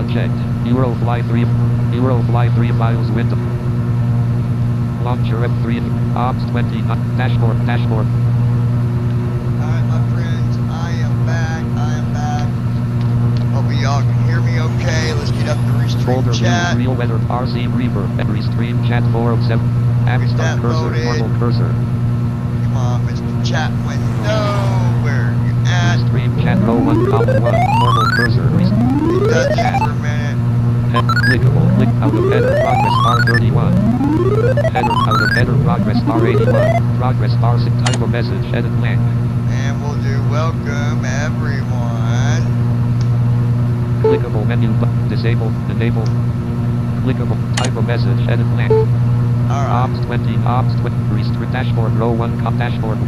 unchecked. Eurofly3 files window. Launcher F3, ops 20, dashboard. Alright, my friends, I am back. Hope y'all can hear me okay. Let's get up the restream Folder chat. view, real weather, RC reverb, and restream chat 407. App Get start that cursor, loaded. normal cursor. Come on, Mr. Chat window. Where you at? Restream chat row 1, column 1, normal cursor. It does that for a minute. Clickable, click out of header, progress R31. Header, out of header, progress R81. Progress R6, type of message, edit blank. And we'll do welcome everyone. Clickable menu, disable, enable. Clickable, type of message, edit blank. Alright. Ops 20, restrict dashboard, row 1, dashboard.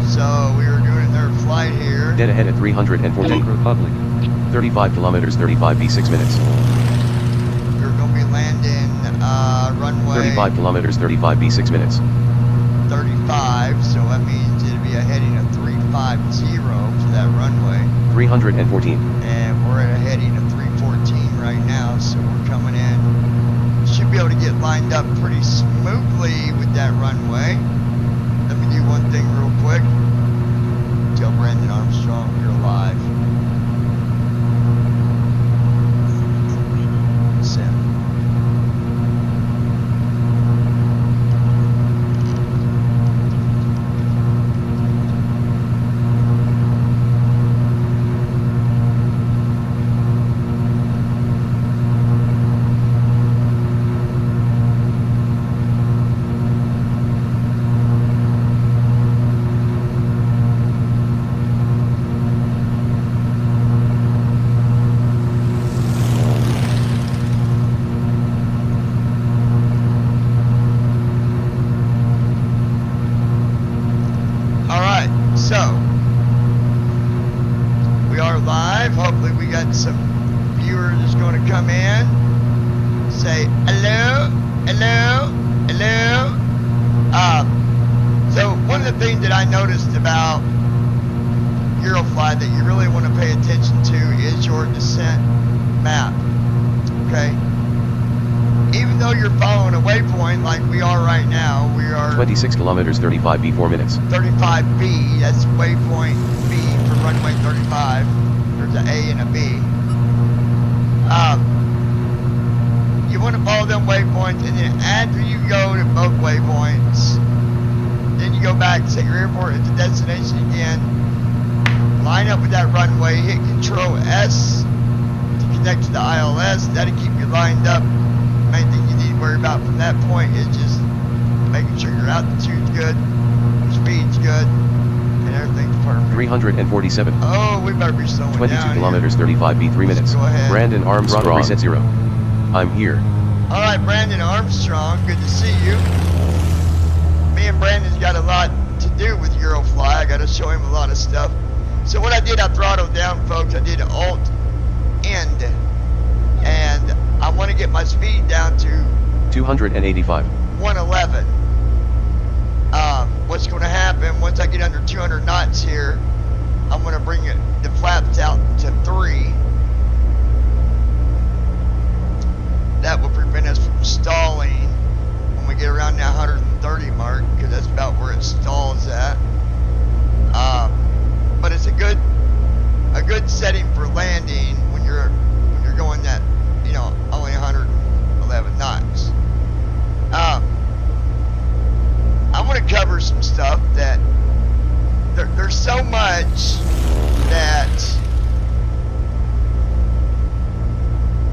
So we were doing their flight here. Dead ahead at 314. Czech Republic. 35 kilometers, 35 V6 minutes. We're going to be landing runway 35 kilometers, 35 V6 minutes. 35, so that means it'll be a heading of 350 for that runway. 314. And we're at a heading of 314 right now, so we're coming in. Should be able to get lined up pretty smoothly with that runway. Let me do one thing real quick. Tell Brandon Armstrong you're live. Send. Some viewers is going to come in, say hello. So one of the things that I noticed about Eurofly that you really want to pay attention to is your descent map. Okay, even though you're following a waypoint like we are right now, we are 26 kilometers, 35 V4 minutes. 35B. That's waypoint B for runway 35. There's an A and a B. You want to follow them waypoints, and then after you go to both waypoints, then you go back, set your airport at the destination again, line up with that runway, hit Control S to connect to the ILS. That'll keep you lined up. The main thing you need to worry about from that point is just making sure your altitude's good, your speed's good, and everything's perfect. 347. Oh, we better be slowing 22 down kilometers, here. 35 V3 minutes. Go ahead. Brandon Armstrong, reset 0. I'm here. All right, Brandon Armstrong, good to see you. Me and Brandon's got a lot to do with Eurofly. I got to show him a lot of stuff. So what I did, I throttled down, folks. I did Alt End, and I want to get my speed down to 285. 111. What's going to happen once I get under 200 knots here? I'm going to bring the flaps out to 3. That will prevent us from stalling when we get around that 130 mark, because that's about where it stalls at. But it's a good setting for landing when you're going that, only 111 knots. I want to cover some stuff that there's so much that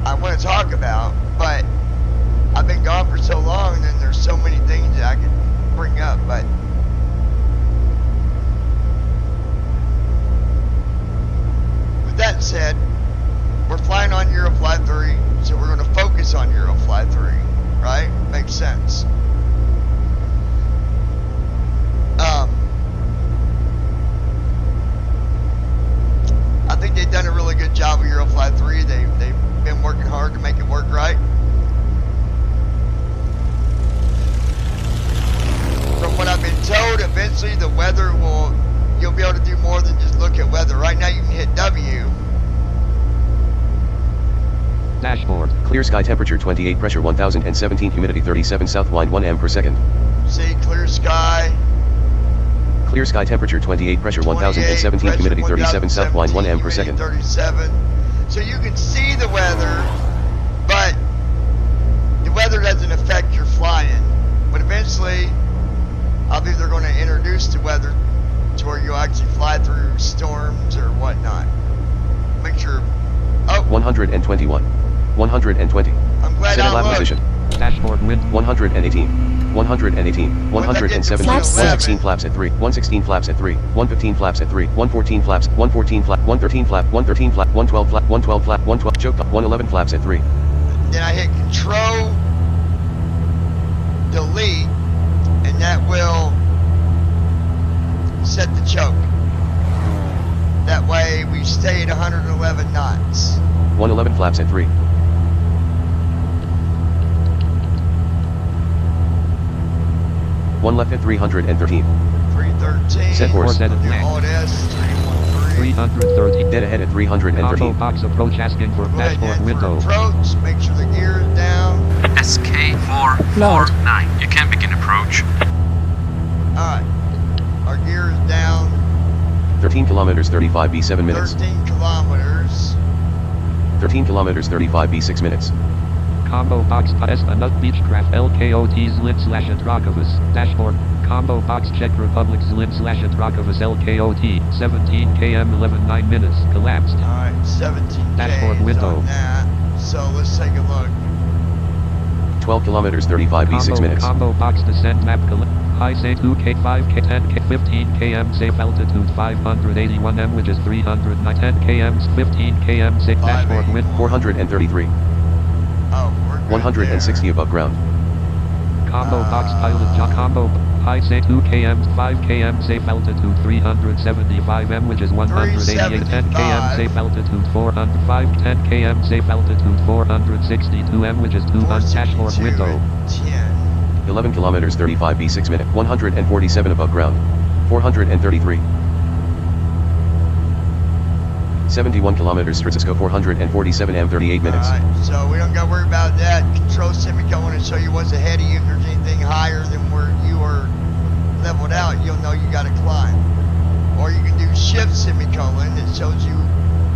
I want to talk about, but I've been gone for so long, and then there's so many things that I could bring up. But with that said, we're flying on Eurofly3, so we're going to focus on Eurofly3, right? Makes sense. I think they've done a really good job with Eurofly3. They've been working hard to make it work right. From what I've been told, eventually the weather you'll be able to do more than just look at weather. Right now you can hit W, Dashboard. Clear sky, temperature 28, pressure 1017, humidity 37, south wind 1 m per second. See, clear sky. Clear sky, temperature 28, pressure 28, 1017, pressure humidity 37, south wind 1 m per humidity second. 37. So you can see the weather, but the weather doesn't affect your flying. But eventually, I'll either going to introduce the weather to where you actually fly through storms or whatnot. Make sure. Oh, 121. 120. I'm glad Set I lap looked. position. Dashboard wind. 118. 118. 117. Flaps 116 flaps at 3. 116 flaps at 3. 115 flaps at 3. 114 flaps. 114 flap. 113 flap. 113 flap. 112 flap. 112 flap. 112 choke. 111 flaps at 3. Then I hit Control Delete, and that will set the choke. That way we stay at 111 knots. 111 flaps at 3. 1 left at 313. 313. Set course. Set The at Alt S 313. 330. Dead ahead at Combo 313. box approach asking for Go ahead dashboard and window. for approach. Make sure the gear is down. SK449. You can begin approach. Alright. Our gear is down. 13 kilometers 35 b 7 minutes. 13 kilometers. 13 kilometers 35 b 6 minutes. Combo box S Anut Beechcraft LKOT Zlin/Atrakovas. Dashboard. Combo box Czech Republic Zlin/Atrakovas LKOT. 17 km 11 9 minutes. Collapsed. Alright, 17 Dashboard Ks window. on that. So let's take a look. 12 kilometers 35 b 6 minutes. Combo box descent map. High say 2K, 5K, 10K, 15 km, safe altitude 581 m, which is 309, 10 km, 15 km, safe dashboard wind 433. Oh, we're good 160 above ground. Combo box pilot job combo. High say 2 km, 5 km, safe altitude 375 m, which is 188, 10 km, safe altitude 405, 10 km, safe altitude 462 m, which is 200, dashboard 462 window. and 10. 11 kilometers 35 b 6 minutes. 147 above ground. 433. 71 kilometers Francisco 447 m 38 minutes. Alright, so we don't got to worry about that. Control semicolon to show you what's ahead of you. If there's anything higher than where you are leveled out, you'll know you got to climb. Or you can do shift semicolon. It shows you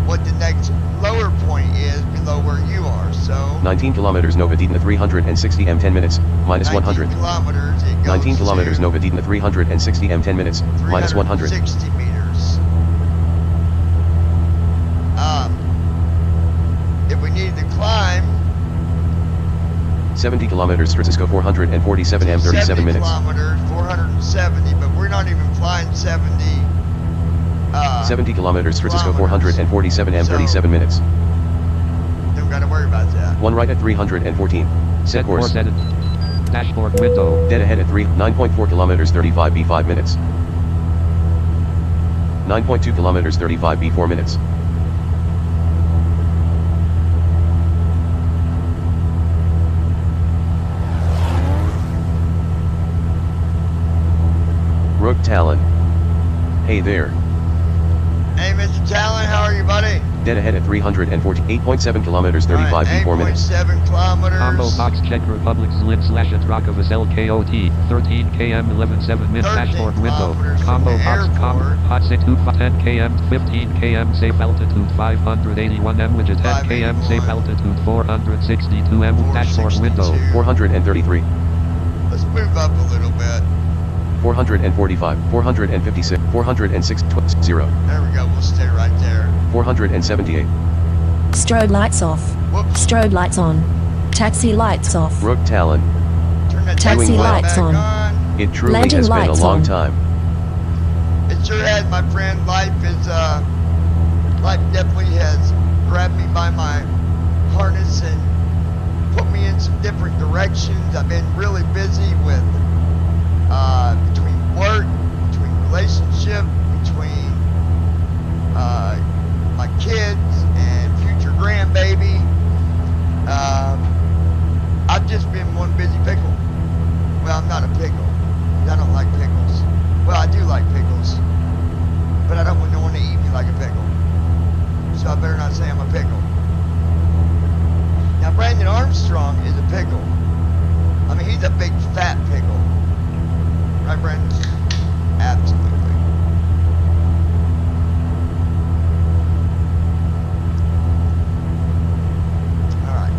what the next lower point is below where you are. So 19 kilometers Nova Dedna 360 m 10 minutes. Minus 100. 19 kilometers. It goes 19 kilometers to Nova Dedna 360 m 10 minutes. Minus 100. 360 meters. If we needed to climb 70 kilometers Francisco 447 m 37 70 minutes. kilometers, 470, but we're not even flying 70. 70 kilometers Francisco kilometers. 447 m 37 minutes. Don't got to worry about that. 1 right at 314. Set course. Set dashboard window. Dead ahead at 9.4 kilometers 35 b 5 minutes. 9.2 kilometers 35 b 4 minutes. Rook Talon. Hey there. Hey, Mr. Talon, how are you, buddy? Dead ahead at 348.7 kilometers 35 b 4 minutes. 8.7 kilometers. Combo box Czech Republic Zlin/Atrakovas LKOT. 13 km 11.7 minutes 13 dashboard window. kilometers from Combo the box airport. hot say 10 km 15 km safe altitude 581 m, which is 10 km safe 581. altitude 462 m dashboard window. 462. 433. Let's move up a little bit. 445. 456. 406. 0. There we go. We'll stay right there. 478. Strobe lights off. Whoops. Strobe lights on. Taxi lights off. Rook Talon. Turn that Taxi Doing well. lights back on. It truly Landing has been a lights long on. time. It sure has, my friend. Life definitely has grabbed me by my harness and put me in some different directions. I've been really busy with between work, between relationship, between my kids and future grandbaby. I've just been one busy pickle. Well, I'm not a pickle. I don't like pickles. Well, I do like pickles, but I don't want no one to eat me like a pickle. So I better not say I'm a pickle. Armstrong is a pickle. I mean, he's a big fat pickle. Right, Brandon? Absolutely. Alright.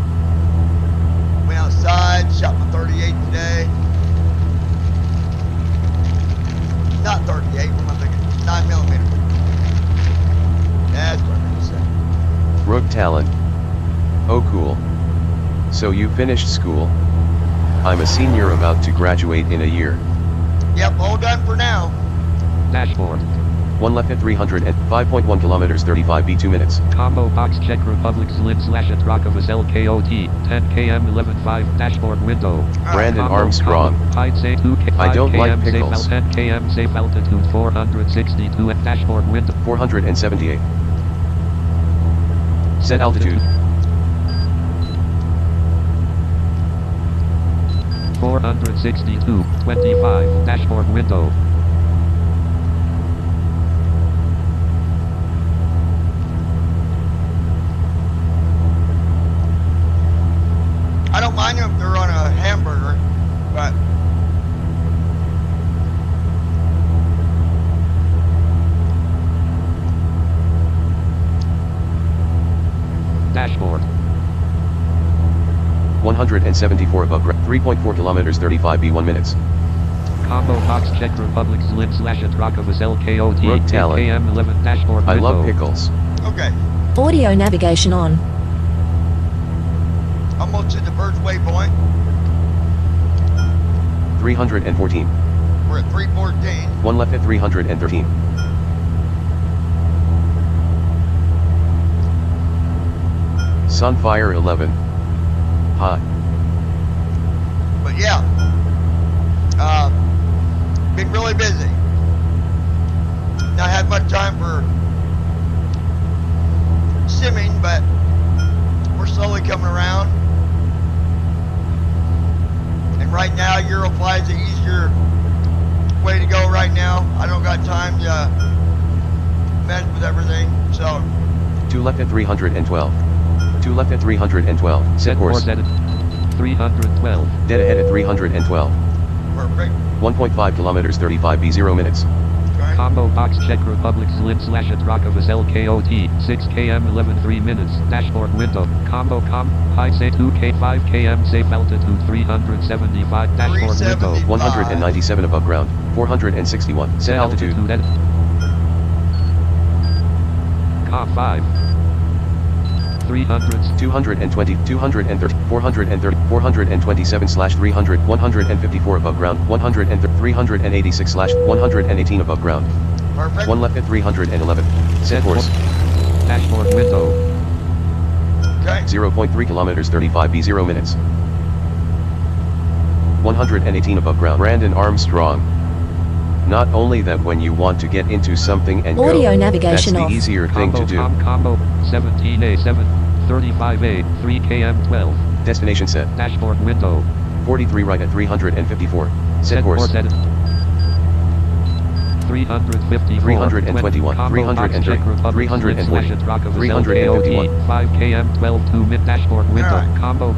Went outside, shot my 38 today. Not 38, what am I thinking? 9mm. That's what I'm going to say. Rook Talon. Oh cool. So you finished school? I'm a senior about to graduate in a year. Yep, all done for now. Dashboard. 1 left at 305.1 kilometers 35 b 2 minutes. Combo box Czech Republic Zlin slash Atrakovas LKOT 10 km 11.5 dashboard window. Brandon Combo, Armstrong. Height say 2 km. I don't like safe pickles. 10 km safe altitude 462 at dashboard window. 478. Set altitude. 462, 25, dashboard window. I don't mind them if they're on a hamburger, but Dashboard. 174 above 3.4 kilometers 35 b 1 minutes. Combo box Czech Republic Zlin slash Atrakovas LKOT Rook 10 Talon. km 11 dashboard I window. love pickles. okay. Audio navigation on. Almost to the first waypoint. 314. We're at 314. 1 left at 313. Sunfire 11. Hot. But yeah, been really busy. Not had much time for simming, but we're slowly coming around. And right now, Eurofly is the easier way to go right now. I don't got time to mess with everything, so 2 left at 312. 2 left at 312. Set course. Course at 312. Dead ahead at 312. perfect. 1.5 kilometers 35 b 0 minutes. Okay. Combo box Czech Republic Zlin slash Atrakovas LKOT 6 km 11.3 minutes dashboard window. Combo height say 2k 5 km safe altitude 375 dashboard window. 197 above ground. 461. Set altitude. Comp 5. 300. 220, 230, 430, 427 slash 300, 154 above ground, 386 slash 118 above ground. Perfect. 1 left at 311. Set course. Dashboard window. Okay. 0.3 kilometers 35 b 0 minutes. 118 above ground. Brandon Armstrong. Not only that, when you want to get into something and Audio go, navigation that's off. the easier thing to do. Combo 17A 7 35A 3 km 12 Destination set. dashboard window. 43 right at 354. Set course. at 354 321, Combo 330, box, Czech Republic, 340, slash Atrakovas 351. LKOT, 5 km 12 2 mid dashboard window. Alright. Combo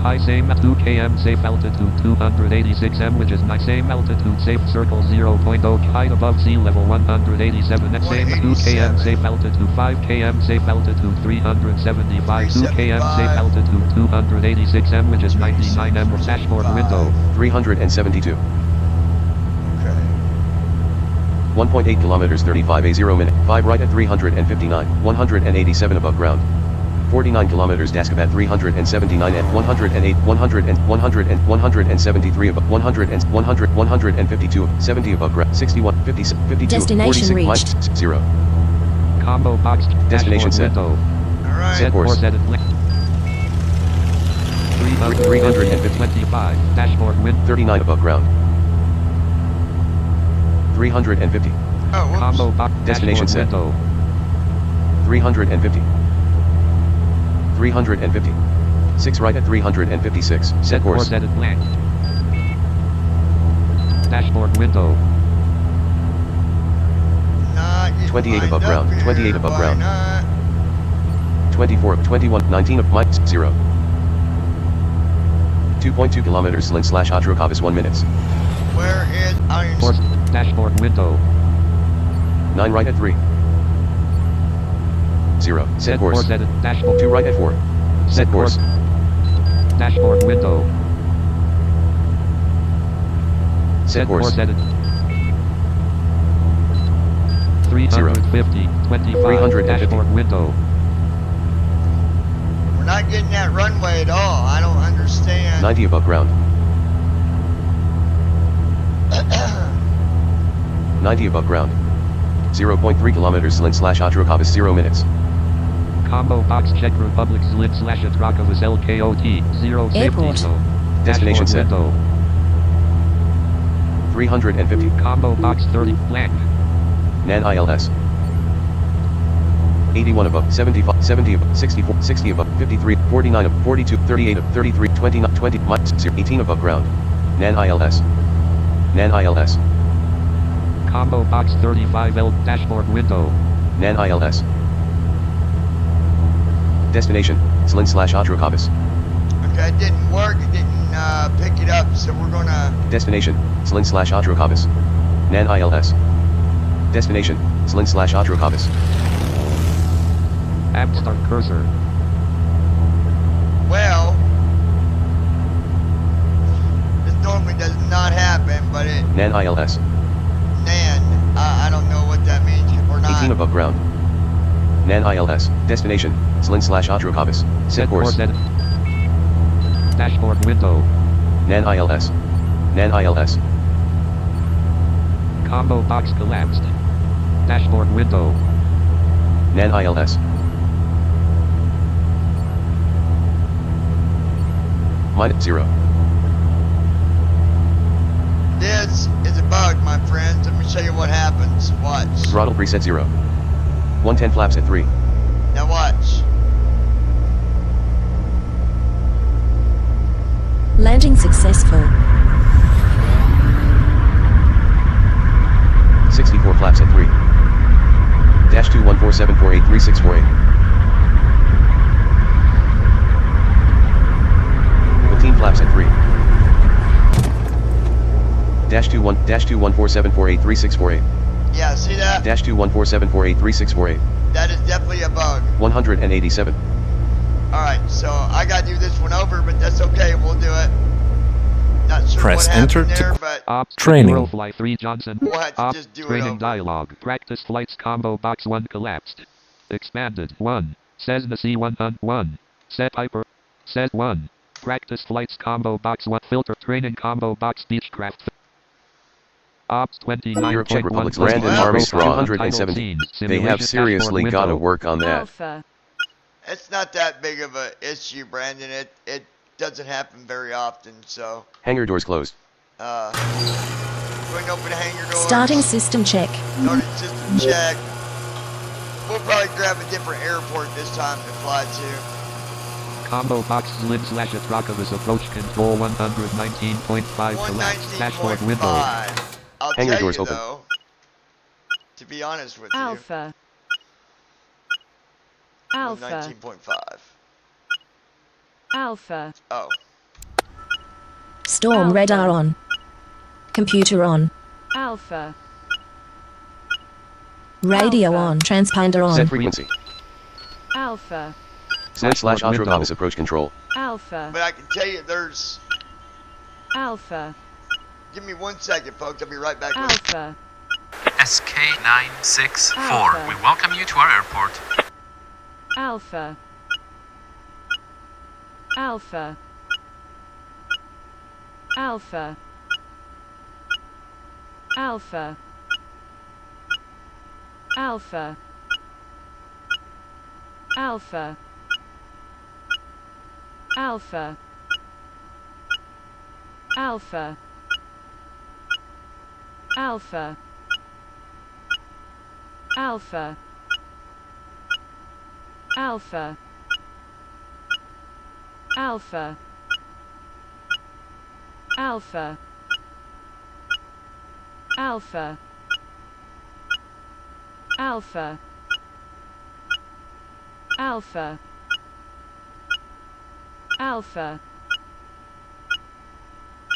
high same 2 km safe altitude 286 m, which is nice same altitude safe circle 0.0 height above sea level 187 at same 2 km 187. safe altitude 5 km safe altitude 375 2 km safe altitude 286 m, which is 99 m dashboard window. 372. Okay. 1.8 kilometers 35 a 0 minute. 5 right at 359. 187 above ground. 49 kilometers Daskab at 379 at 108, 100 and 100 and 173 above 100 and 100, 152, 70 above ground. 61, 50, 52, Destination 46, reached. 0. Combo box Destination dashboard set. window. Alright. Set course. At 325 dashboard window. 39 above ground. 350. Oh, whoops. Combo box Destination dashboard set. window. 350. 350. 6 right at 356. Set course. At blank. Dashboard window. Not getting 28 above lined up ground, here, 28 above why ground. not? 24, 21, 19 of minus 0. 2.2 kilometers Slin/Atrokavas 1 minutes. Where is Iron? Course. Dashboard window. 9 right at 3. 0. Set course. Edit. Dashboard. 2 right at 4. Set course. Dashboard window. Set course. Edit. 350. 25. 350. Dashboard window. We're not getting that runway at all. I don't understand. 90 above ground. 90 above ground. 0.3 kilometers Slin/Atrokavas 0 minutes. Combo box Czech Republic Slin/Atrokavas LKOT 0 safety Airport. zone. Destination Dashboard set. window. 350. Combo box 30 blank. Nan ILS. 81 above, 75, 70 above, 64, 60 above, 53, 49 above, 42, 38 above, 33, 29, 20, minus 0, 18 above ground. Nan ILS. Nan ILS. Combo box 35L dashboard window. Nan ILS. Destination, Slin/Atrokavas. Okay, it didn't work. It didn't pick it up, so we're gonna. Destination, Slin/Atrokavas. Nan ILS. Destination, Slin/Atrokavas. App start cursor. Well, this normally does not happen, but it. Nan ILS. Nan, I don't know what that means. We're not. 18 above ground. Nan ILS. Destination, Slin/Atrokavas. Set course. Edit. Dashboard window. Nan ILS. Nan ILS. Combo box collapsed. Dashboard window. Nan ILS. Minus 0. This is a bug, my friends. Let me show you what happens. Watch. Throttle preset 0. 110 flaps at 3. Now watch. Landing successful. 64 flaps at 3. Dash 214748364. 15 flaps at 3. Dash 214748364. Yeah, see that? Dash 214748364. That is definitely a bug. 187. Alright, so I gotta do this one over, but that's okay. We'll do it. Not sure Press what enter happened to there, but Ops Training. Eurofly3 Johnson. We'll have to Ops just do it training over. dialogue. Practice flights combo box 1 collapsed. Expanded 1. Says the C1 Set hyper. Set 1. Practice flights combo box 1 filter training combo box Beechcraft. Ops 29. Europe, Czech Republic, Brandon Brandon Armstrong, Armstrong, 270. They have seriously got to work on that. Alpha. It's not that big of a issue, Brandon. It doesn't happen very often, so Hangar doors closed. go ahead and open the hangar doors. Starting system check. Starting system check. We'll probably grab a different airport this time to fly to. Combo box Slin/Atrokavas approach control 119.5 collapsed. Dashboard window. 119.5. I'll Hangar tell doors you open. though, to be honest with you, Alpha. Alpha. 119.5. Alpha. Oh, Storm Alpha. radar on. Computer on. Alpha. Radio Alpha. on. Transponder Set on. frequency. Alpha. /Atrokavas approach control. Alpha. but I can tell you there's. Alpha. Give me 1 second, folks. I'll be right back with you. Alpha. SK964. Alpha. We welcome you to our airport. Alpha. Alpha. Alpha. Alpha. Alpha. Alpha. Alpha. Alpha. Alpha. Alpha. Alpha. Alpha. Alpha. Alpha. Alpha. Alpha. Alpha.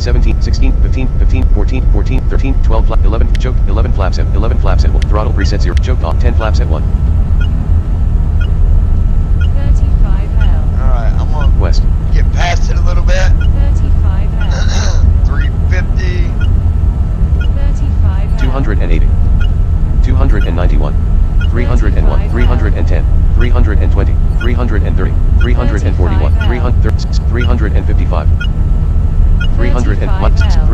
17, 16, 15, 15, 14, 14, 13, 12, 11, choke, 11 flaps at 1, throttle preset 0, choke off, 10 flaps at 1, 35L. Alright, I'm gonna west, get past it a little bit. 35L. 350. 35L. 280, 291, 301, 310, 320, 330, 341, 355, 300 and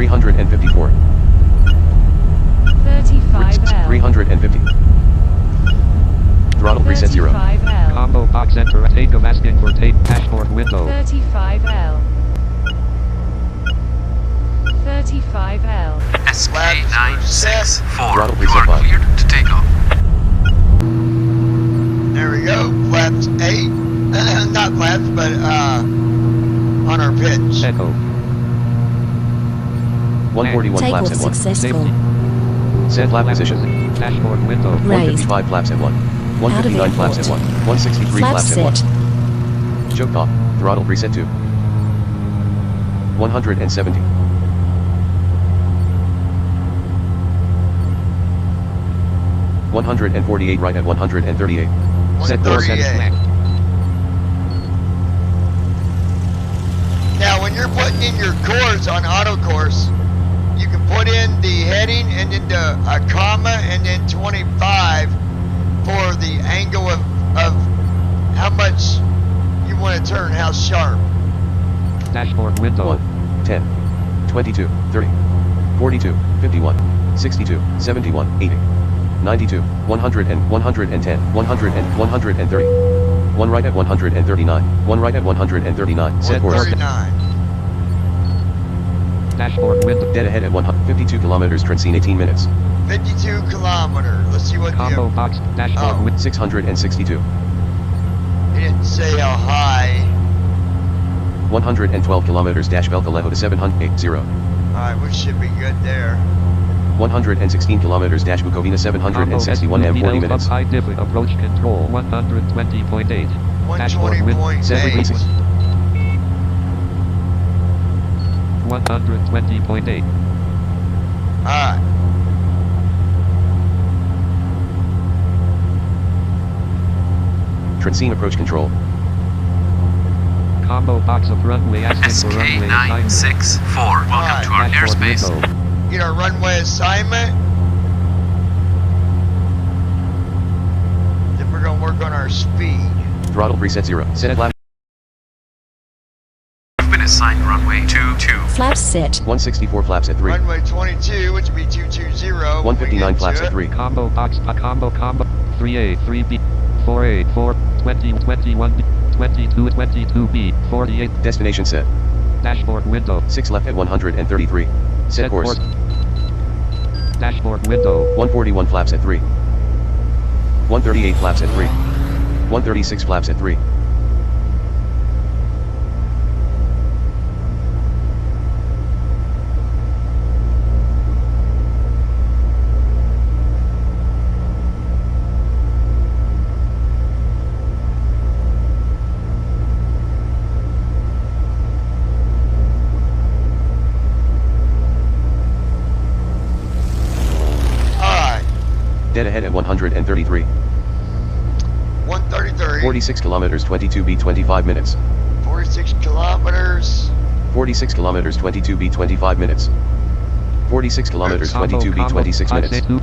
354, 35L. 350, throttle preset 0, 35L. Combo box enter. Take of asking for tape. Dashboard window. 35L. 35L. SK964. Throttle You preset are 5. cleared to take off. There we go. Flaps 8. Not flaps, but on our pitch. Echo. 141 Takeoff flaps at 1, successful. set lap position, Dashboard window. Raised. 155 flaps at 1, 159 flaps at 1, 163 Flap flaps at 1, set. choke off, throttle preset 2, 170, 148 right at 138, set course at 138. Now, when you're putting in your course on auto course, you can put in the heading and then a comma and then 25 for the angle of how much you want to turn, how sharp. Dashboard window. 1, 10, 22, 30, 42, 51, 62, 71, 80, 92, 100 and 110, 100 and 130, 1 right at 139, 1 right at 139, set course, 139. Dashboard window. dead ahead at 152 kilometers, Transcene 18 minutes, 52 kilometers. Let's see what Combo the. box. Dashboard Oh. window. 662, He didn't say how high. 112 kilometers, dash Belcalejo to 780, Alright, we should be good there. 116 kilometers, dash Bukovina 761 and 40 minutes, High diff approach control 120.8. Dashboard window. 76, 120.8. Alright. Transcene approach control, Combo box of runway asking for runway assignment. SK964. Welcome to our Dashboard airspace. window. Get our runway assignment. Then we're gonna work on our speed. throttle preset 0, set lap, You've been assigned runway 22. Flaps set. 164 flaps at 3, Runway 22, which would be 220. 159 flaps at 3, Combo box. Combo. 3A, 3B, 4A, 4, 20, 21B, 22, 22B, 48. destination set, Dashboard window. 6 left at 133, set course, Dashboard window. 141 flaps at 3, 138 flaps at 3, 136 flaps at 3, Alright, dead ahead at 133, 133. 46 kilometers 22B 25 minutes, 46 kilometers. 46 kilometers 22B 25 minutes, 46 kilometers 22B 26 minutes, 20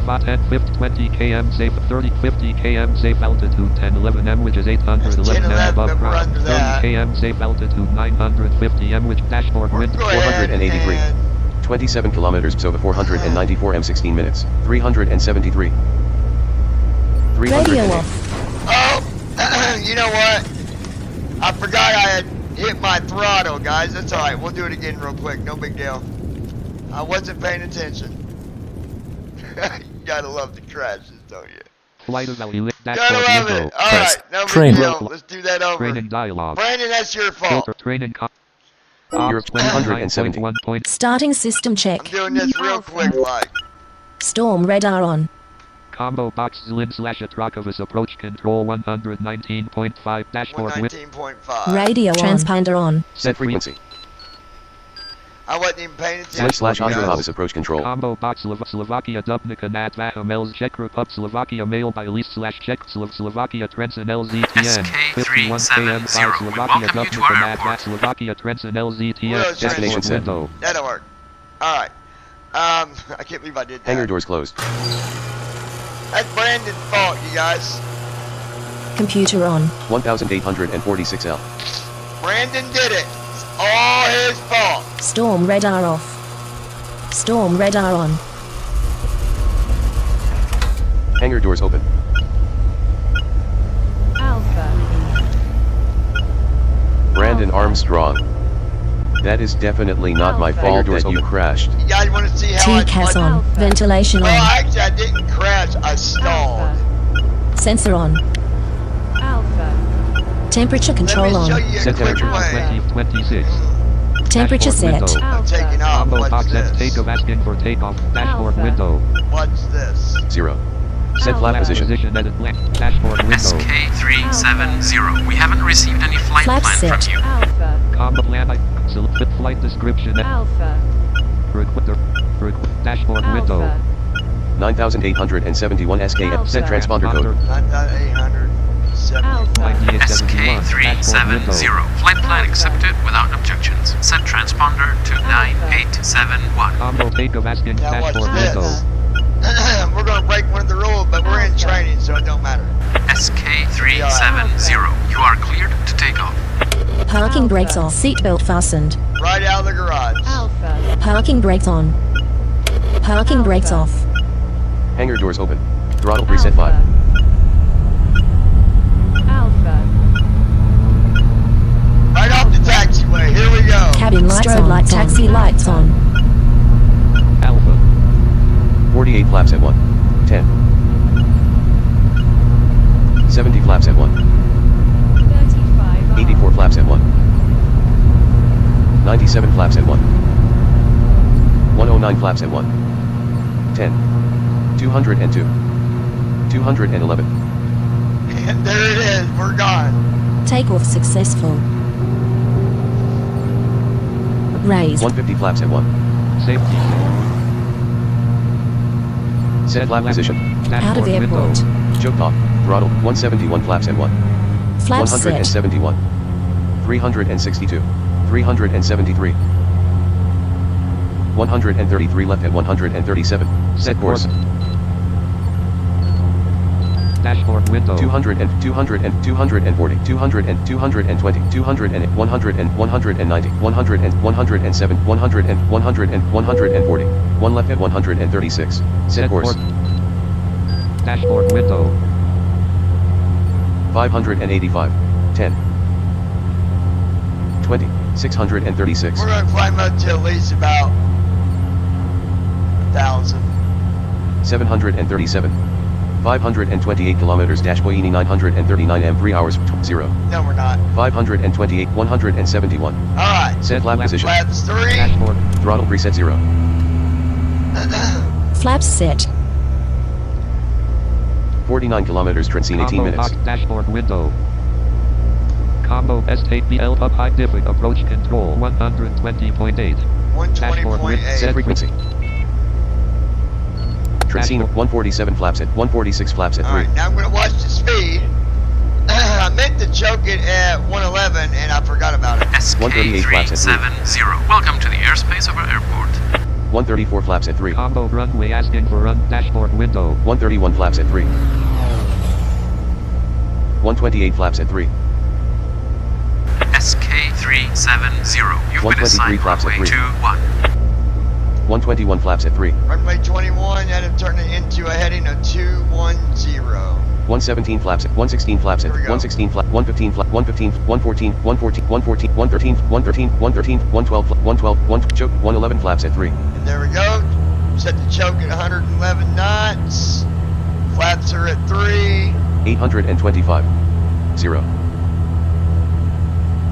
km safe, 30, 50 km safe altitude, 10, 11 m, which is 811 10, m 11, above but we're ground, under 30 that. km safe altitude, 950 m, which dashboard We're wind, go ahead 483. and 27 kilometers so 494 m 16 minutes, 373, 300, Radio off. Oh, you know what? I forgot I had hit my throttle, guys. That's alright. We'll do it again real quick. No big deal. I wasn't paying attention. You gotta love the crashes, don't you? flight evaluate, Gotta dashboard love window, it. Alright, no big Train. deal. Let's do that over. training dialogue, Brandon, that's your fault. filter training, You're 170. 1 point, Starting system I'm check. doing this real quick, like. Storm radar on. combo box Zlin / Atrakovas approach control 119.5, dashboard wind, 119.5. Radio transponder on. Set frequency, I wasn't even paying attention. // guys. Andropovis approach control. Combo box Slovakia Dubnica Nat Vahamels Czech Republic Slovakia mail by lease / Czech Slovakia Trenton LZTN 51 KM 5 Slovakia Dubnica Nat Va Slovakia Trenton LZTN Destination set. window. That'll work. Alright. I can't believe I did that. Hangar doors closed. That's Brandon's fault, you guys. Computer on. 1846L. Brandon did it. It's all his fault. Storm radar off. Storm radar on. Hangar doors open. Alpha. Brandon Alpha. Armstrong. That is definitely not my Alpha. fault Hangar that doors you open. crashed. You guys want to see how I TCAS on. Alpha. Ventilation Well, on. actually, I didn't crash. I stalled. Alpha. Sensor on. Alpha. Temperature Let me control show on. you a Set quick temperature. way. 2026. Temperature Dashboard set. window. I'm taking Alpha. off. Combo box What's sets this? takeoff asking for takeoff. Dashboard Alpha. window. What's this? 0. Set flat Alpha. position. Position edit blank. Dashboard window. SK370. We haven't received any flight Flaps plan from set. you. Alpha. Combo plan. Select flight description. Alpha. Dashboard window. Alpha. 9871 SKF. Alpha. Set transponder code. 9,871. 9871. Dashboard window. SK370. Flight plan accepted without objections. Set transponder to 9871. Combo takeoff asking Now what's dashboard window. this? We're going to break one of the rules, but we're in Alpha. training, so it don't matter. SK370. You are cleared to take off. Parking Alpha. brakes off. Seatbelt fastened. Right out of the garage. Alpha. Parking brakes on. Parking Alpha. brakes off. Hangar doors open. Throttle preset 5. Alpha. Right off the taxiway. Here we go. Cabin lights on. lights on. Taxi lights on. Alpha. 48 flaps at 1. 10. 70 flaps at 1. 35. 84 flaps at 1. 97 flaps at 1. 109 flaps at 1. 10. 202. 211. And there it is. We're gone. Takeoff successful. Raised. 150 flaps at 1. Safety. Set flap position. Out of Dashboard window. airport. Choke off. Throttle. 171 flaps at 1. Flaps set. 171. 362. 373. 133 left at 137. Set course. Dashboard window. 200 and 200 and 240, 200 and 220, 200 and 100 and 190, 100 and 107, 100 and 100 and 140. 1 left at 136. Set course. Dashboard window. 585. 10. 20. 636. We're going to climb up to at least about 1,000. 737. 528 kilometers dash Boini 939 m 3 hours 0. No, we're not. 528 171. All right. Set flap position. Flaps 3. Dashboard. Throttle preset 0. Flaps set. 49 kilometers Trencine 18 Combo minutes. box dashboard window. Combo S8BL up high divot approach control 120.8. Dashboard with 120.8. set frequency. Trencine Dashboard. 147 flaps at 146 flaps at All 3. right, now I'm going to watch the speed. I meant to choke it at 111, and I forgot about it. 138 flaps at 3. SK370. Welcome to the airspace of our airport. 134 flaps at 3. Combo runway asking for run dashboard window. 131 flaps at 3. 128 flaps at 3. SK370. You've been 123 assigned flaps at runway 3. 21. 121 flaps at 3. Runway 21, and I'm turning it into a heading of 210. 117 flaps at 116 flaps at Here we go. 116 flap 115 flap 115 114 114 114 113 113 113 112 112 1 choke 111 flaps at 3. And there we go. Set the choke at 111 knots. Flaps are at 3. 825. 0.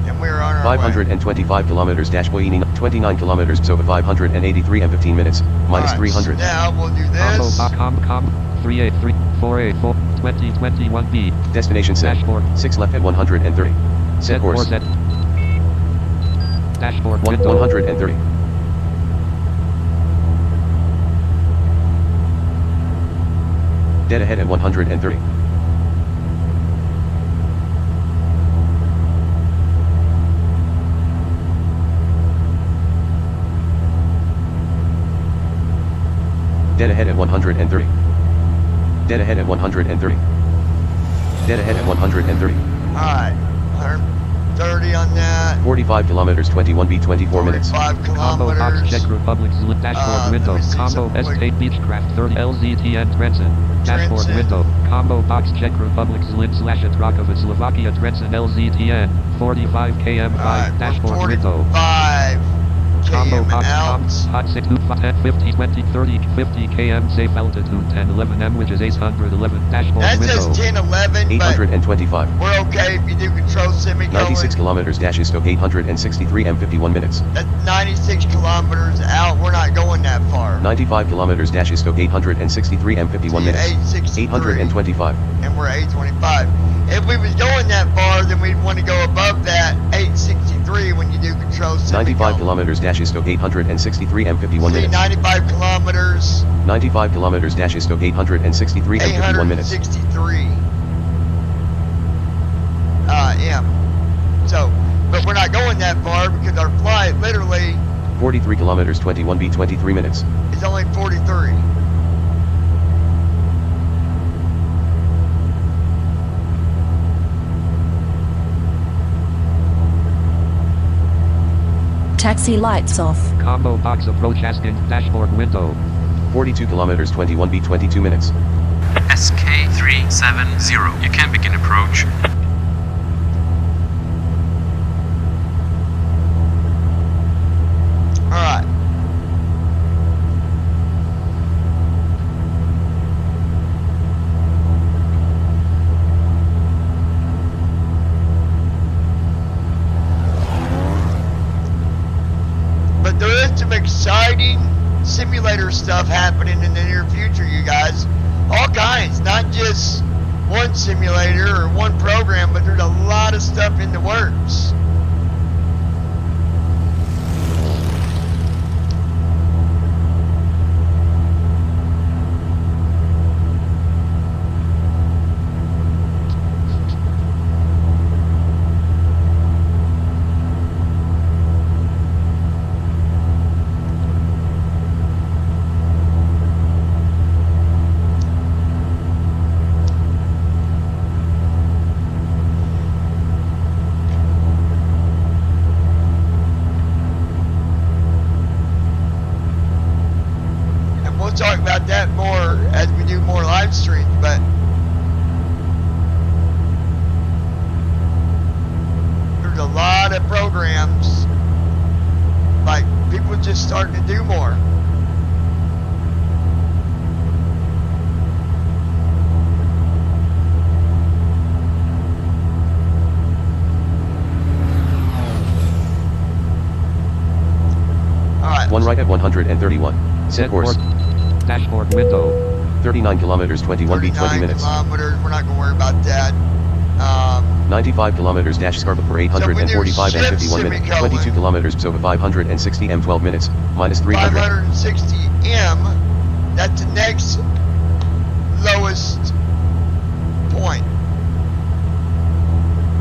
And we're on our way. 525 kilometers dash Boini 29 kilometers Sova 583 and 15 minutes minus All right, 300. Now we'll do Combo this. box com 383 484 2021B. Destination set. Dashboard. 6 left at 130. Set course. Set. Dashboard 1 window. 130. Dead ahead at 130. Dead ahead at 130. Dead ahead at 130. Dead ahead at 130. Alright, 130 on that. 45 kilometers 21B 24 minutes. 45 Combo Box kilometers. Czech Republic Zlin dashboard let window. me see Combo some quick- S8 Beechcraft 30 LZTN Trenton. Dashboard Trenton. window. Combo Box Czech Republic Zlin / Atrakovic Slovakia Trenton LZTN 45 km 5 Alright, dashboard we're window. 45 Combo km Box out. Hot 6 10 50 20 30 50 km safe altitude 10 11 M which is 811 dashboard That window. says 10, 11, but 825. we're okay if you do control semicolon. 96 kilometers dash is 863 M 51 minutes. That's 96 kilometers out. We're not going that far. 95 kilometers dash is 863 M 51 minutes. 863. 825. And we're 825. If we was going that far, then we'd want to go above that 863 when you do control 95 kilometers dash is 863 M 51 See, minutes. 95 kilometers, 95 kilometers dash is 863 M 51 minutes. 863 M. So, but we're not going that far because our flight literally 43 kilometers 21B 23 minutes. is only 43. Taxi lights off. Combo Box approach asking dashboard window. 42 kilometers 21B 22 minutes. SK370. You can begin approach. Alright. But there is some exciting simulator stuff happening in the near future, you guys. All kinds, not just one simulator or one program, but there's a lot of stuff in the works. And we'll talk about that more as we do more live streams, but there's a lot of programs, like people just starting to do more. Alright, One right at 131. Set course. Dashboard window. 39 kilometers 21B 20 39 minutes. kilometers, we're not going to worry about that. 95 kilometers dash Scarpa for 845 M 51 minutes. 22 kilometers Psova 560 M 12 minutes. Minus 300. 560 M, that's the next lowest point.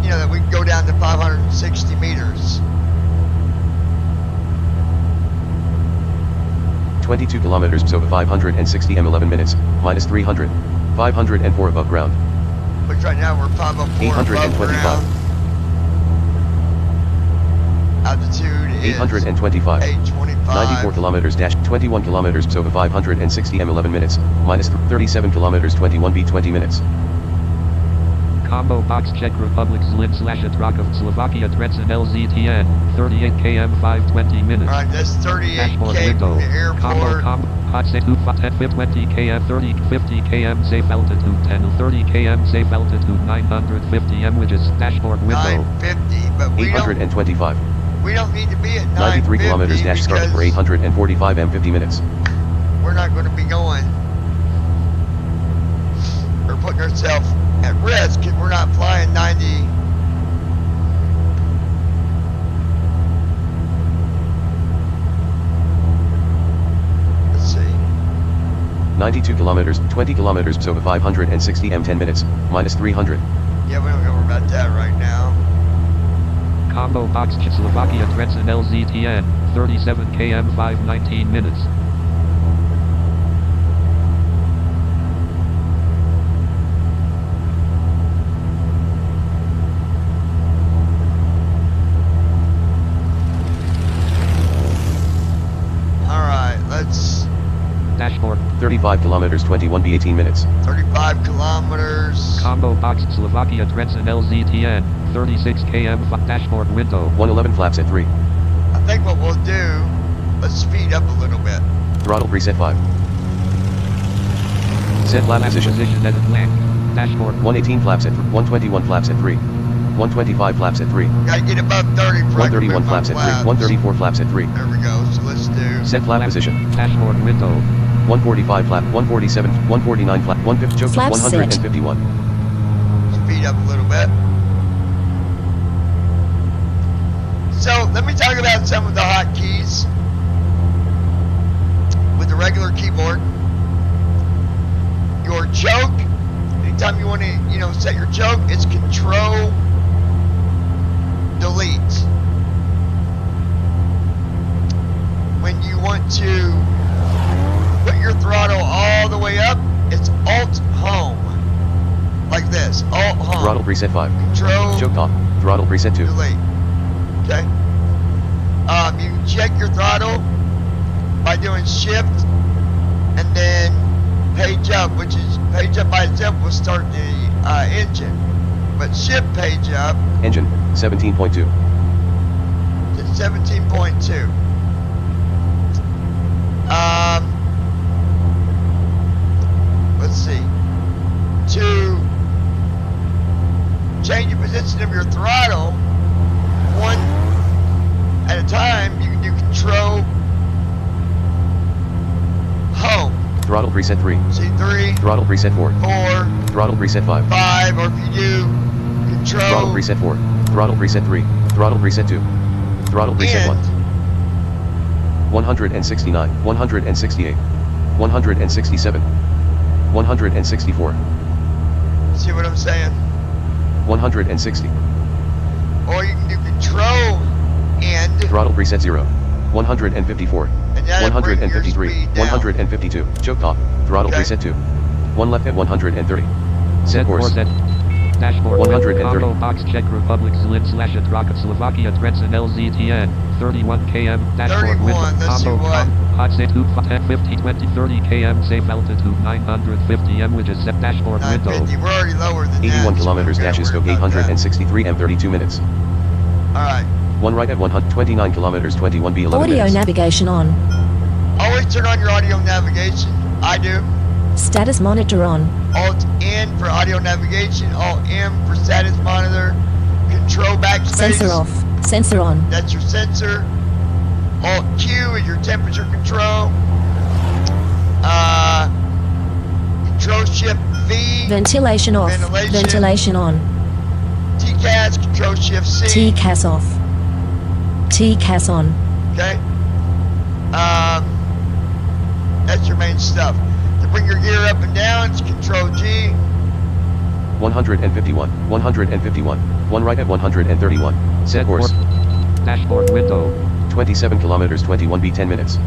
You know, that we can go down to 560 meters. 22 kilometers Psova 560 M 11 minutes. Minus 300. 504 above ground. Which right now we're 504 above 825. ground. Altitude is 825. 825. 94 kilometers dash 21 kilometers Psova 560 M 11 minutes. Minus 37 kilometers 21B 20 minutes. Combo Box Czech Republic Zlin / Atrakovic Slovakia Trenton LZTN 38 km 520 minutes. Alright, that's 38 Dashboard K window. from the airport. Combo Hot say 20 km 30 50 km safe altitude 10 30 km safe altitude 950 M which is dashboard window. 950, but we 825. don't need to be at 93 kilometers 950 dash Scarpa for because 845 M 50 minutes. we're not going to be going. We're putting ourselves at risk if we're not flying 90. Let's see. 92 kilometers, 20 kilometers, so 560 m 10 minutes, minus 300. Yeah, we don't know about that right now. Combo box Czechoslovakia Dresden LZTN, 37 km 519 minutes. Alright, let's... Dashboard. 35 kilometers, 21 b 18 minutes. 35 kilometers. Combo box Slovakia Dresden LZTN, 36 km dashboard window. 111 flaps at 3. I think what we'll do, let's speed up a little bit. Throttle preset 5. Set lap position. Position at blank. Dashboard. 118 flaps at 121 flaps at 3. 125 flaps at 3. Gotta get above 30 before I can 131 move my flaps at 3. 134 flaps at 3. There we go, so let's do... Set flap position. Dashboard window. 145 flap, 147, 149 flap, 150 choke, Flap set. 151. Speed up a little bit. So, let me talk about some of the hotkeys with the regular keyboard. Your choke, anytime you want to, set your choke, it's Control Delete. When you want to put your throttle all the way up, it's Alt Home. Like this, Alt Home. Throttle preset 5. Control Choke off. Throttle preset 2. Delete. Okay. You can check your throttle by doing Shift and then Page Up, which is Page Up by itself will start the engine, but Shift Page Up Engine 17.2. to 17.2. Let's see. To change the position of your throttle one at a time, you can do Control Home. Throttle preset 3. See, 3, Throttle preset 4. 4, Throttle preset 5. 5, or if you do Control Throttle preset 4. Throttle preset 3. Throttle preset 2. Throttle preset 1. 169, 168, 167, 164, see what I'm saying? 160. Or you can do Control End, Throttle preset 0. 154. and that'll bring your 153. speed down. 152. Choke off. Throttle Okay. preset 2. 1 left at 130. Set Set course. set. Dashboard 130. Combo box Czech Republic Zlin / Slovakia Dresden LZTN, 31 km dashboard 31, window. let's see Combo what- hot say 2 10 50 20 30 km safe altitude 950 m, which is set dashboard window. 950, we're already lower than 81 that. kilometers so we dashes gotta scope worry about 863 m 32 minutes. that. Alright, 1 right at 129 kilometers 21 b 11 Audio minutes. navigation on. always turn on your audio navigation. I do. Status monitor on. Alt N for audio navigation, Alt M for status monitor, Control backspace. Sensor off. Sensor on. That's your sensor. Alt Q is your temperature control. Control Shift V. Ventilation off. Ventilation. Ventilation on. TCAS, Control Shift C. TCAS off. TCAS on. Okay. That's your main stuff. To bring your gear up and down, it's Control G. 151. 151. 1 right at 131. Set course. Dashboard window. 27 kilometers 21 b 10 minutes.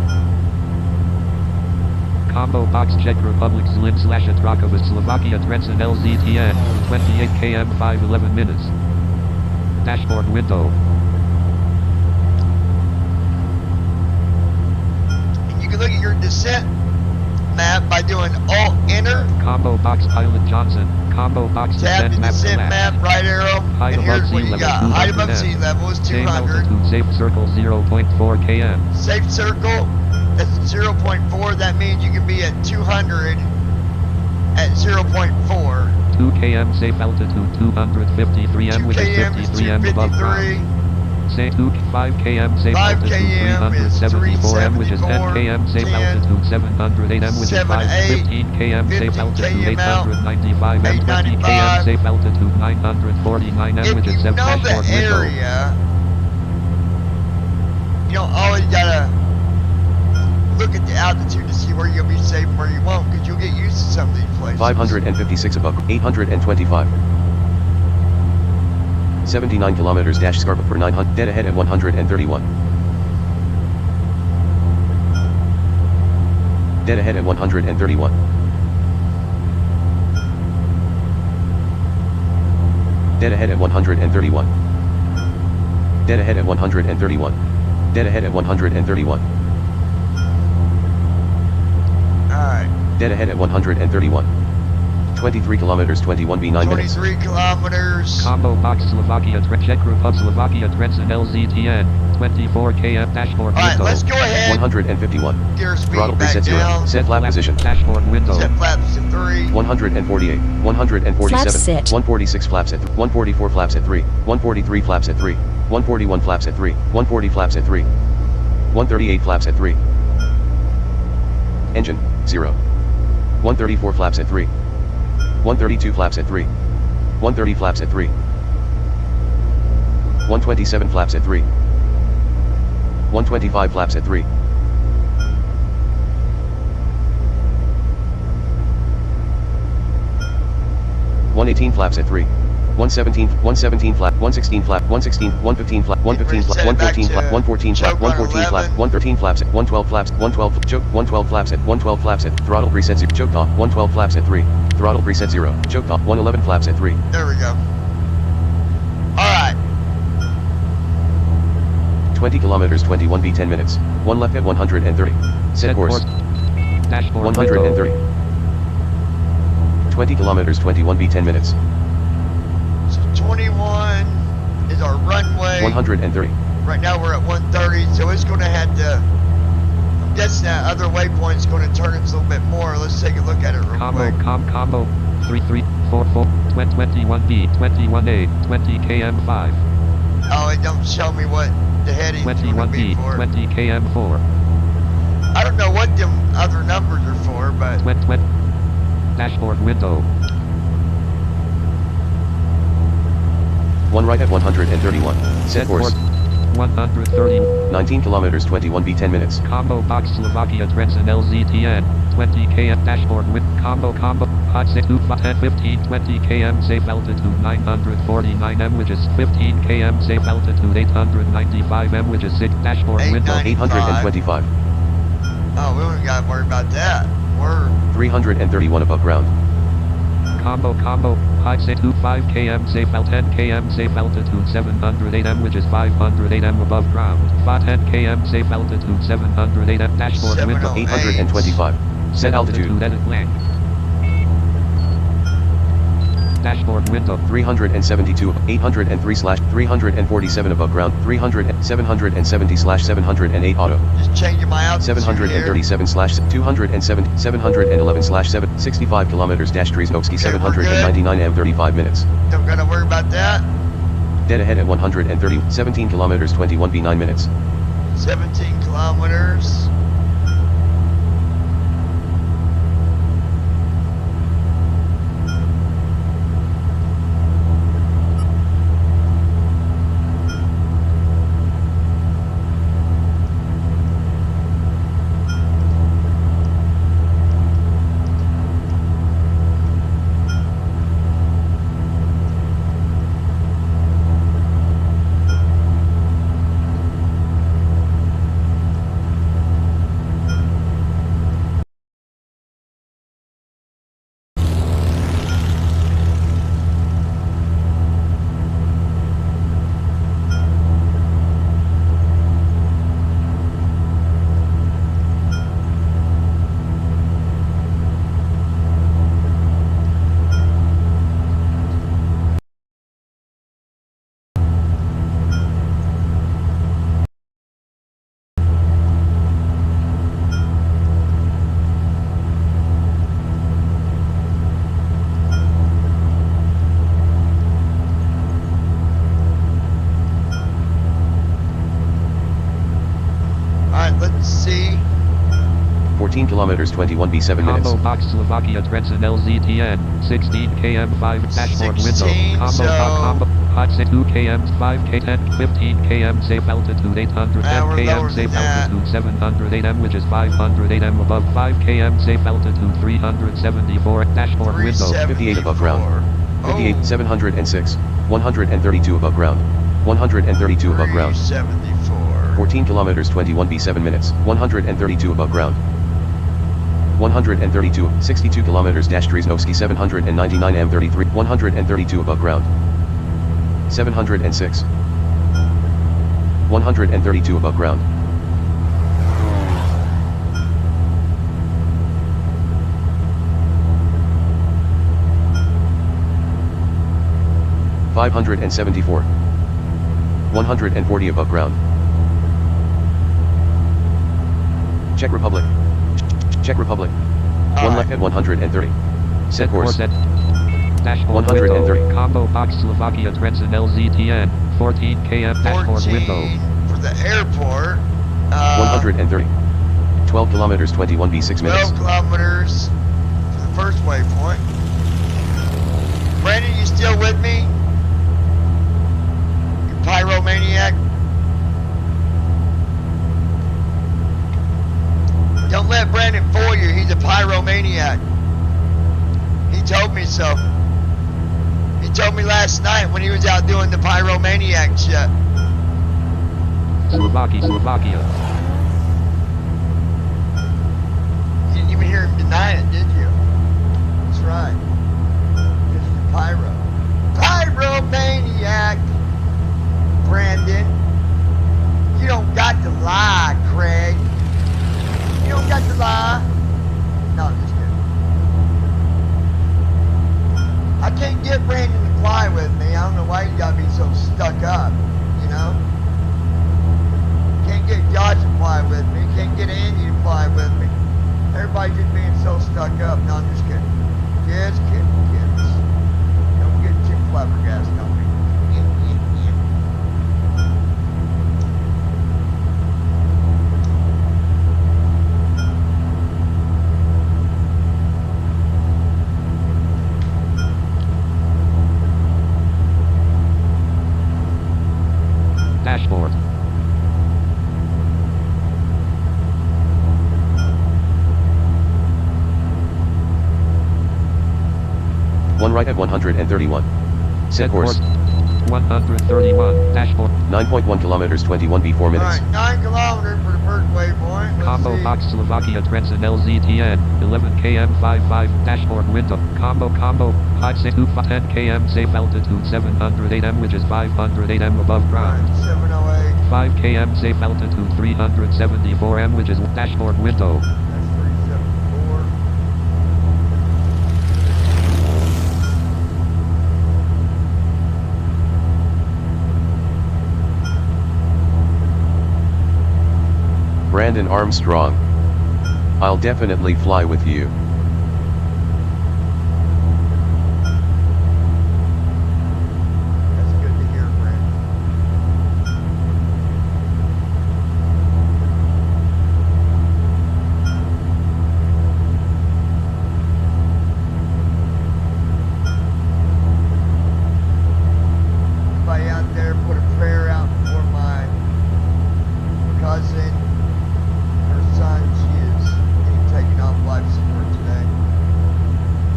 Combo box Czech Republic Zlin / Slovakia Dresden LZTN, 28 km 511 minutes. Dashboard window. And you can look at your descent map by doing Alt Enter. Combo box Pilot Johnson. Combo box Tap the descent map descent collapse. map, right arrow, Height and above here's sea what you level, got. Height above 200 sea level is Safe 200. altitude, safe circle 0.4 km. Safe circle, that's 0.4. That means you can be at 200 at 0.4. 2 km safe altitude 253 m, 2 which is km is 53 m above ground. 253. Say 5 km safe 5 altitude km is 374 m, which is 10 374, km safe 10, altitude 708 m, which is 15 km safe 15 altitude km out, 895 m, 20 km 895. safe altitude 949 m, If which is you set know the dashboard window. area, you don't always gotta look at the altitude to see where you'll be safe and where you won't, because you'll get used to some of these places. 556 above, 825. 79 kilometers dash Scarborough for 900, dead ahead at 131. Dead ahead at 131. Dead ahead at 131. Dead ahead at 131. Dead ahead at 131. Alright. Dead ahead at 131. 23 kilometers 21B 9 minutes. 23 kilometers. Combo box Slovakia, Czech Republic, Slovakia, Dresden, LZTN, 24 km dashboard Alright, window. let's go ahead. 151. Get our speed Throttle back preset 0. down. Set flap position. Dashboard window. Set flaps to 3. 148. 147. Flaps set. 146 flaps at 144 flaps at 3. 143 flaps at 3. 141 flaps at 3. 140 flaps at 3. 138 flaps at 3. Engine 0. 134 flaps at 3. 132 flaps at 3. 130 flaps at 3. 127 flaps at 3. 125 flaps at 3. 118 flaps at 3. 117 flap, 116 flap, 116, 115 flap, 115 flap, 114 flap, 114 flap, 114 flap, 113 flaps at 112 flaps, 112 choke, 112 flaps at 112 flaps at throttle preset 0, choked off, 112 flaps at 3, throttle preset 0, choked off, 111 flaps at 3. There we go. Alright. 20 kilometers 21B 10 minutes, 1 left at 130. Set course. Dashboard 130. 20 kilometers 21B 10 minutes. So 21 is our runway. 130. Right now we're at 130, so it's going to have to, I'm guessing that other waypoint's going to turn us a little bit more. Let's take a look at it real Combo, quick. combo, 3344, 21B, 21A, 20 km5, Oh, it don't show me what the heading's going to be 21B, for. 20 km4, I don't know what them other numbers are for, but 20, dashboard window, 1 right at 131. Set course. 130, 19 kilometers 21B 10 minutes. combo box Slovakia, Dresden, LZTN, 20 km dashboard with combo, hot 6, 10, 15, 20 km safe altitude 949 m, which is 15 km safe altitude 895 m, which is 6 dashboard window, 825. oh, we don't got to worry about that. We're 331 above ground. combo, high say 25 km safe out 10 km safe altitude 708 m, which is 508 m above ground, 10 km safe altitude 708 m dashboard window, 825. Set altitude. edit blank. Dashboard window, 372, 803 slash 347 above ground, 770 slash 708 auto, just changing my altitude 737 slash 207, 711 slash 765 kilometers dash trees Oakski, 799 m 35 minutes. here. Don't got to worry about that. Dead ahead at 130, 17 kilometers 21B 9 minutes. 17 kilometers. 14 kilometers 21b7 minutes. Combo box Slovakia Trenton LZTN 16 km 5 dashboard window. 16, Combo so- box combo hot 2 km 5 k 10 15 km safe altitude 810 we're km lower safe than that. altitude 708 m which is 508 m above 5 km safe altitude 374 dashboard window. 58 above ground. 58 Oh, 706. 132 above ground. 132 above ground. 374. 14 kilometers 21b7 minutes. 132 above ground. 132, 62 kilometers dash Trzyznovsky 799 m33, 132 above ground. 706. 132 above ground. $574. 140 above ground. Czech Republic. Czech Republic. One Alright. left at 130. Set course. Set. Dashboard 130. window. Combo box Slovakia Trenton LZTN 14 km dashboard 14 window. for the airport. 130. 12 kilometers 21b6 minutes. 12 kilometers to the first waypoint. Brandon, you still with me? You pyromaniac? Don't let Brandon fool you. He's a pyromaniac. He told me so. He told me last night when he was out doing the pyromaniac shit. Slovakia. You didn't even hear him deny it, did you? That's right. This is pyro. Pyromaniac! Brandon. You don't got to lie, Craig. You don't got to lie. No, I'm just kidding. I can't get Brandon to fly with me. I don't know why you gotta be so stuck up, you know? Can't get Josh to fly with me. Can't get Andy to fly with me. Everybody's just being so stuck up. No, I'm just kidding. Just kidding, kids. Don't get too flabbergasted on me. Dashboard. One right at 131. Set course. 131 dashboard. 9.1 kilometers 21b4 minutes. Alright, 9 kilometers for the first waypoint. Let's Combo see. box Slovakia Trenton LZTN 11 km 55 dashboard window. Combo high 10 km safe altitude 708 m which is 508 m above ground. Alright, 708. 5 km safe altitude 374 m which is dashboard window. That's 374. Brandon Armstrong. I'll definitely fly with you. That's good to hear, Brandon. Everybody out there put a prayer out for my cousin. Her son, she is getting taken off life support today.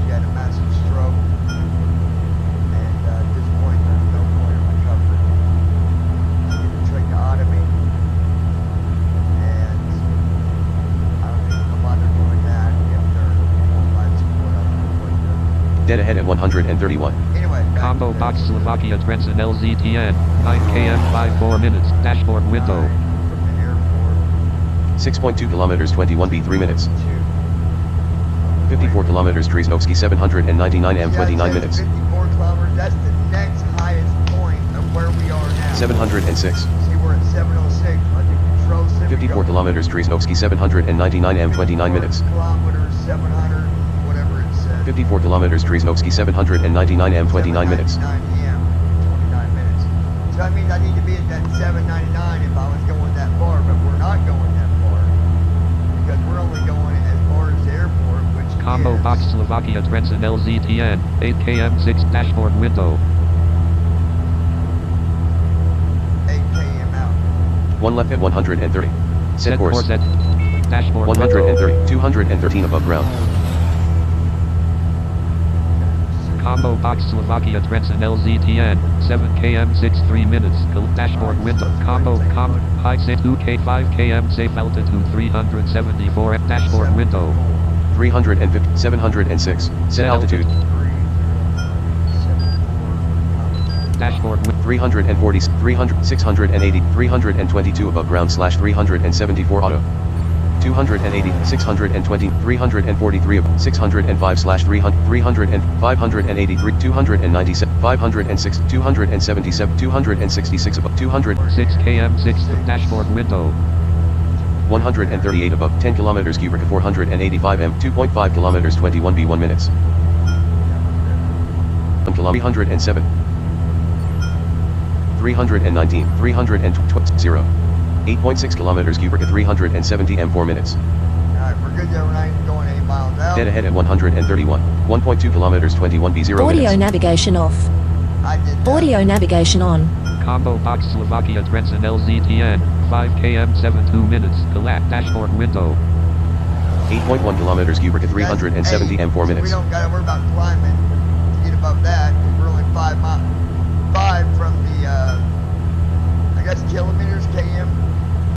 She had a massive stroke. And at this point, there's no point of recovery. She did a tracheotomy. And I don't even know why they're doing that if they're on life support. I don't know what they're... Dead ahead at 131. Anyway, back Combo to box this. Slovakia Trenton LZTN 9 km 54 minutes dashboard window. From the airport 6.2 kilometers 21b3 minutes. to 54 kilometers Trzyznovsky 799 m 29 minutes. 54 kilometers. That's the next highest point of where we are now. 706. See, we're at 706. I think control center. 54 kilometers Trzyznovsky 799 m 29 minutes. Kilometers, 700, whatever it said. 54 kilometers Trzyznovsky 799 m 29 minutes. 799 AM, 29 minutes. So that means I need to be at that 799 if I was going that far, but we're not going that far because we're only going at Combo years. box Slovakia Trenton LZTN, 8 km 6 dashboard window. 8 km out. 1 left at 130. Set course. Set dashboard 130. window. 213 above ground. Combo box Slovakia Trenton LZTN, 7 km 63 minutes. Dashboard window. Combo high say 2K 5 km safe altitude 374 at dashboard window. 350. 706. Set altitude. Dashboard 340. 300. 680. 322 above ground / 374 auto. 280, 620, 343 above, 605 / 300, 300 and 583, 297, 506, 277, 266 above, 200, 6 km 6 dashboard window. 138 above, 10 kilometers cubic, 485 m, 2.5 kilometers, 21 b 1 minutes. 1 kilometer, 307, 319, 312, 0. 8.6 kilometers cubic at 370 m 4 minutes. Alright, we're good there. We're not even going 8 miles out. Dead ahead at 131. 1.2 kilometers 21 b 0 Audio minutes. navigation off. I did that. Audio navigation on. Combo box Slovakia Trenton LZTN, 5 km 72 minutes. Collapse dashboard window. 8.1 kilometers cubic at 370 m 4 So minutes. we don't gotta worry about climbing to get above that. We're only 5 from the, I guess kilometers, km.